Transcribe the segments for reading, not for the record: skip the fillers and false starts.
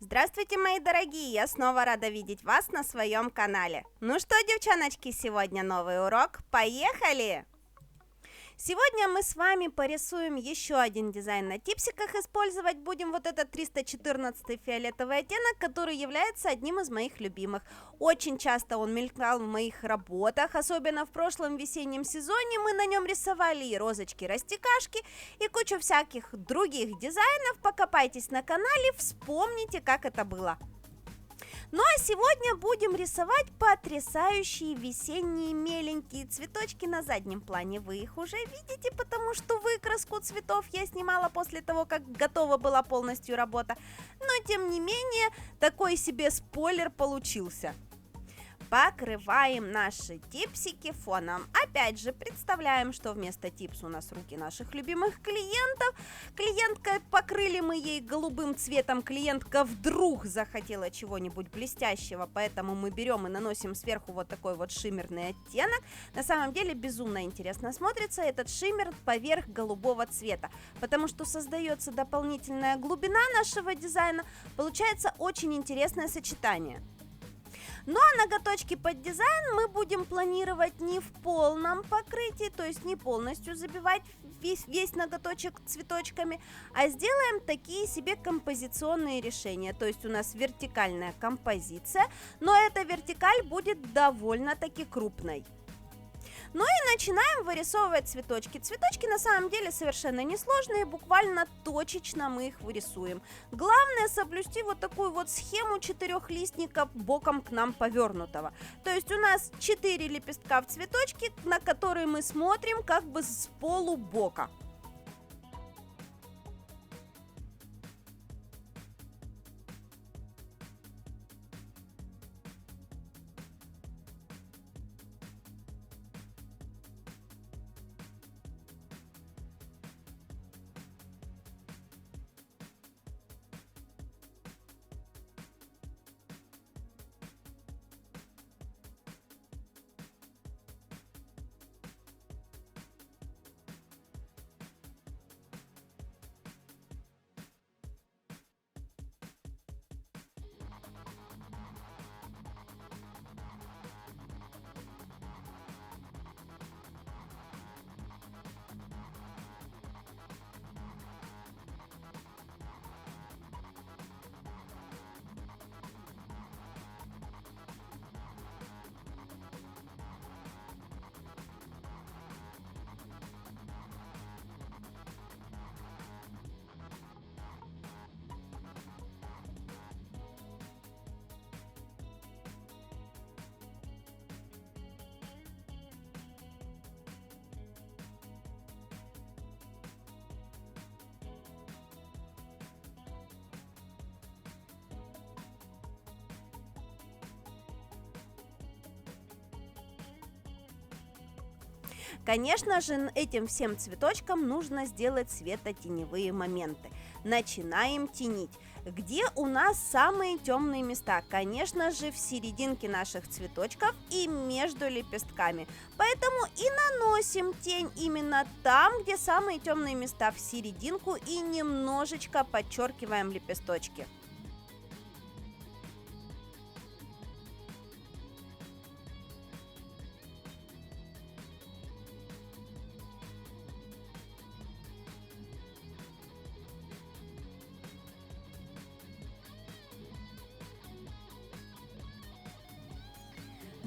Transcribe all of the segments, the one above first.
Здравствуйте, мои дорогие! Я снова рада видеть вас на своем канале. Ну что, девчоночки, сегодня новый урок. Поехали! Сегодня мы с вами порисуем еще один дизайн на типсиках. Использовать будем вот этот 314 фиолетовый оттенок, который является одним из моих любимых. Очень часто он мелькал в моих работах, особенно в прошлом весеннем сезоне мы на нем рисовали и розочки, растекашки, и кучу всяких других дизайнов. Покопайтесь на канале, вспомните, как это было. Ну а сегодня будем рисовать потрясающие весенние меленькие цветочки на заднем плане. Вы их уже видите, потому что выкраску цветов я снимала после того, как готова была полностью работа. Но тем не менее, такой себе спойлер получился. Покрываем наши типсики фоном. Опять же, представляем, что вместо типс у нас руки наших любимых клиентов. Клиентка, покрыли мы ей голубым цветом. Клиентка вдруг захотела чего-нибудь блестящего, поэтому мы берем и наносим сверху вот такой вот шиммерный оттенок. На самом деле безумно интересно смотрится этот шиммер поверх голубого цвета, потому что создается дополнительная глубина нашего дизайна. Получается очень интересное сочетание. Ну а ноготочки под дизайн мы будем планировать не в полном покрытии, то есть не полностью забивать весь ноготочек цветочками, а сделаем такие себе композиционные решения. То есть у нас вертикальная композиция, но эта вертикаль будет довольно-таки крупной. Ну и начинаем вырисовывать цветочки. Цветочки на самом деле совершенно несложные, буквально точечно мы их вырисуем. Главное соблюсти вот такую вот схему четырехлистника боком к нам повернутого. То есть у нас 4 лепестка в цветочке, на которые мы смотрим как бы с полубока. Конечно же, этим всем цветочкам нужно сделать светотеневые моменты. Начинаем тенить. Где у нас самые темные места? Конечно же, в серединке наших цветочков и между лепестками. Поэтому и наносим тень именно там, где самые темные места, в серединку, и немножечко подчеркиваем лепесточки.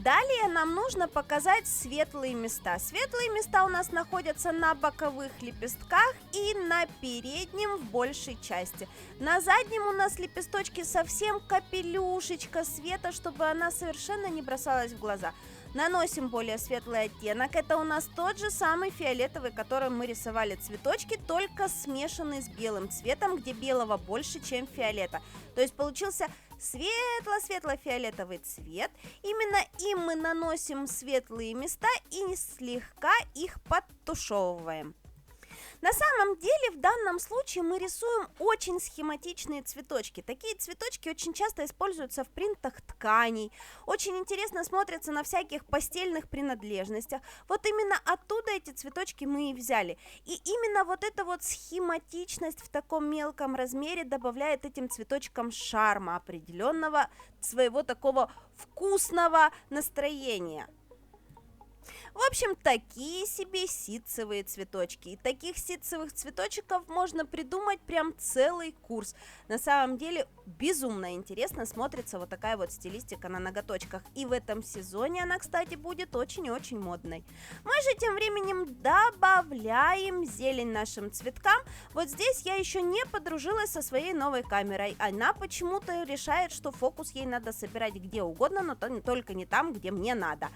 Далее нам нужно показать светлые места. Светлые места у нас находятся на боковых лепестках и на переднем в большей части. На заднем у нас лепесточки совсем капелюшечка света, чтобы она совершенно не бросалась в глаза. Наносим более светлый оттенок. Это у нас тот же самый фиолетовый, которым мы рисовали цветочки, только смешанный с белым цветом, где белого больше, чем фиолета. То есть получился светло-светло-фиолетовый цвет. Именно им мы наносим светлые места и слегка их подтушевываем. На самом деле, в данном случае мы рисуем очень схематичные цветочки. Такие цветочки очень часто используются в принтах тканей, очень интересно смотрятся на всяких постельных принадлежностях. Вот именно оттуда эти цветочки мы и взяли. И именно вот эта вот схематичность в таком мелком размере добавляет этим цветочкам шарма определенного, своего такого вкусного настроения. В общем, такие себе ситцевые цветочки. И таких ситцевых цветочков можно придумать прям целый курс. На самом деле, безумно интересно смотрится вот такая вот стилистика на ноготочках. И в этом сезоне она, кстати, будет очень и очень модной. Мы же тем временем добавляем зелень нашим цветкам. Вот здесь я еще не подружилась со своей новой камерой. Она почему-то решает, что фокус ей надо собирать где угодно, но только не там, где мне надо.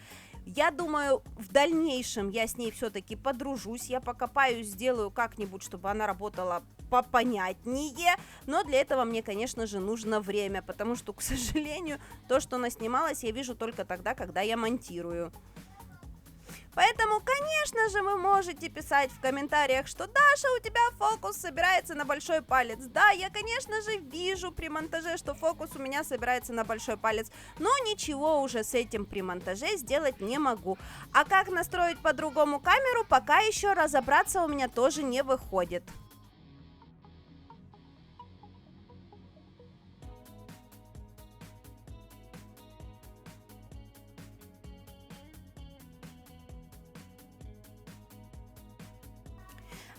Я думаю, в дальнейшем я с ней все-таки подружусь, я покопаюсь, сделаю как-нибудь, чтобы она работала попонятнее, но для этого мне, конечно же, нужно время, потому что, к сожалению, то, что она снималась, я вижу только тогда, когда я монтирую. Поэтому, конечно же, вы можете писать в комментариях, что Даша, у тебя фокус собирается на большой палец. Да, я, конечно же, вижу при монтаже, что фокус у меня собирается на большой палец, но ничего уже с этим при монтаже сделать не могу. А как настроить по-другому камеру, пока еще разобраться у меня тоже не выходит.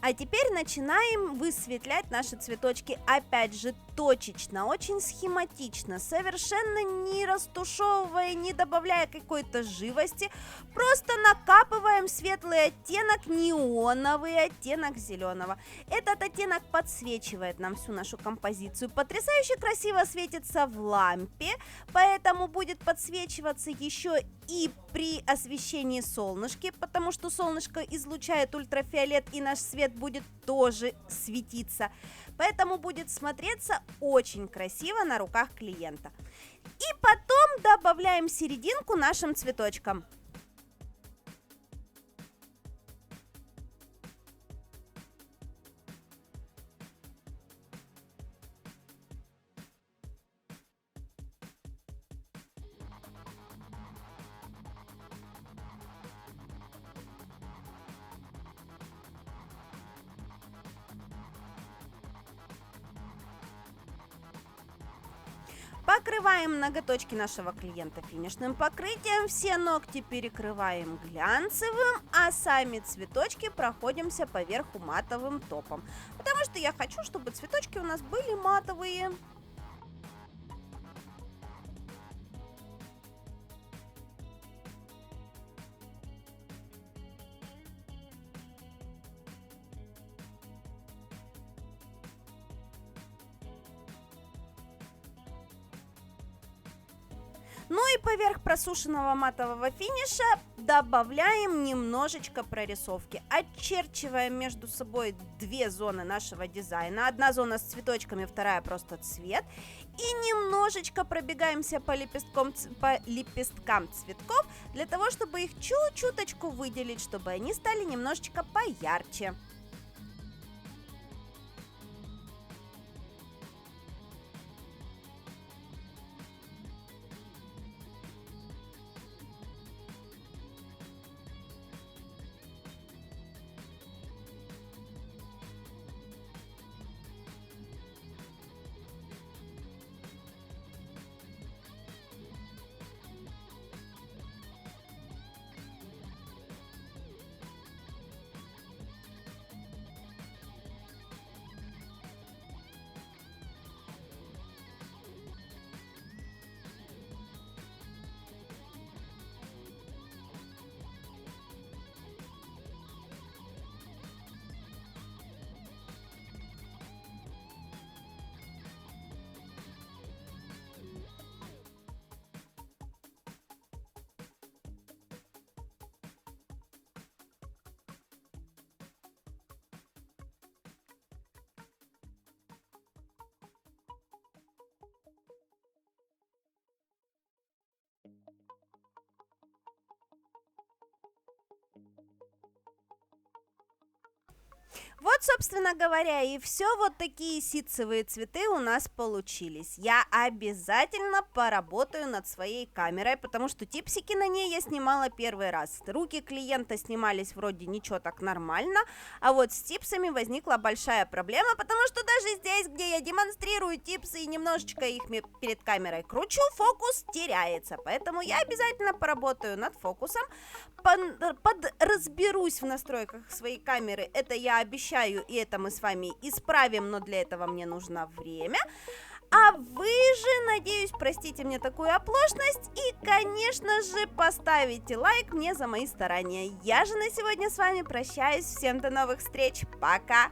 А теперь начинаем высветлять наши цветочки, опять же, точечно, очень схематично, совершенно не растушевывая, не добавляя какой-то живости, просто накапываем светлый оттенок, неоновый оттенок зеленого. Этот оттенок подсвечивает нам всю нашу композицию, потрясающе красиво светится в лампе, поэтому будет подсвечиваться еще и при освещении солнышки, потому что солнышко излучает ультрафиолет, и наш свет будет тоже светиться. Поэтому будет смотреться очень красиво на руках клиента. И потом добавляем серединку нашим цветочкам. Покрываем ноготочки нашего клиента финишным покрытием, все ногти перекрываем глянцевым, а сами цветочки проходимся по верху матовым топом, потому что я хочу, чтобы цветочки у нас были матовые. Ну и поверх просушенного матового финиша добавляем немножечко прорисовки. Очерчиваем между собой две зоны нашего дизайна. Одна зона с цветочками, вторая просто цвет. И немножечко пробегаемся по лепесткам цветков, для того, чтобы их чуть-чуточку выделить, чтобы они стали немножечко поярче. Вот, собственно говоря, и все. Вот такие ситцевые цветы у нас получились. Я обязательно поработаю над своей камерой, потому что типсики на ней я снимала первый раз. Руки клиента снимались вроде ничего, так нормально, а вот с типсами возникла большая проблема, потому что даже здесь, где я демонстрирую типсы и немножечко их перед камерой кручу, фокус теряется. Поэтому я обязательно поработаю над фокусом, подразберусь в настройках своей камеры. Это я обещаю, и это мы с вами исправим, но для этого мне нужно время. А вы же, надеюсь, простите мне такую оплошность и, конечно же, поставите лайк мне за мои старания. Я же на сегодня с вами прощаюсь. Всем до новых встреч. Пока!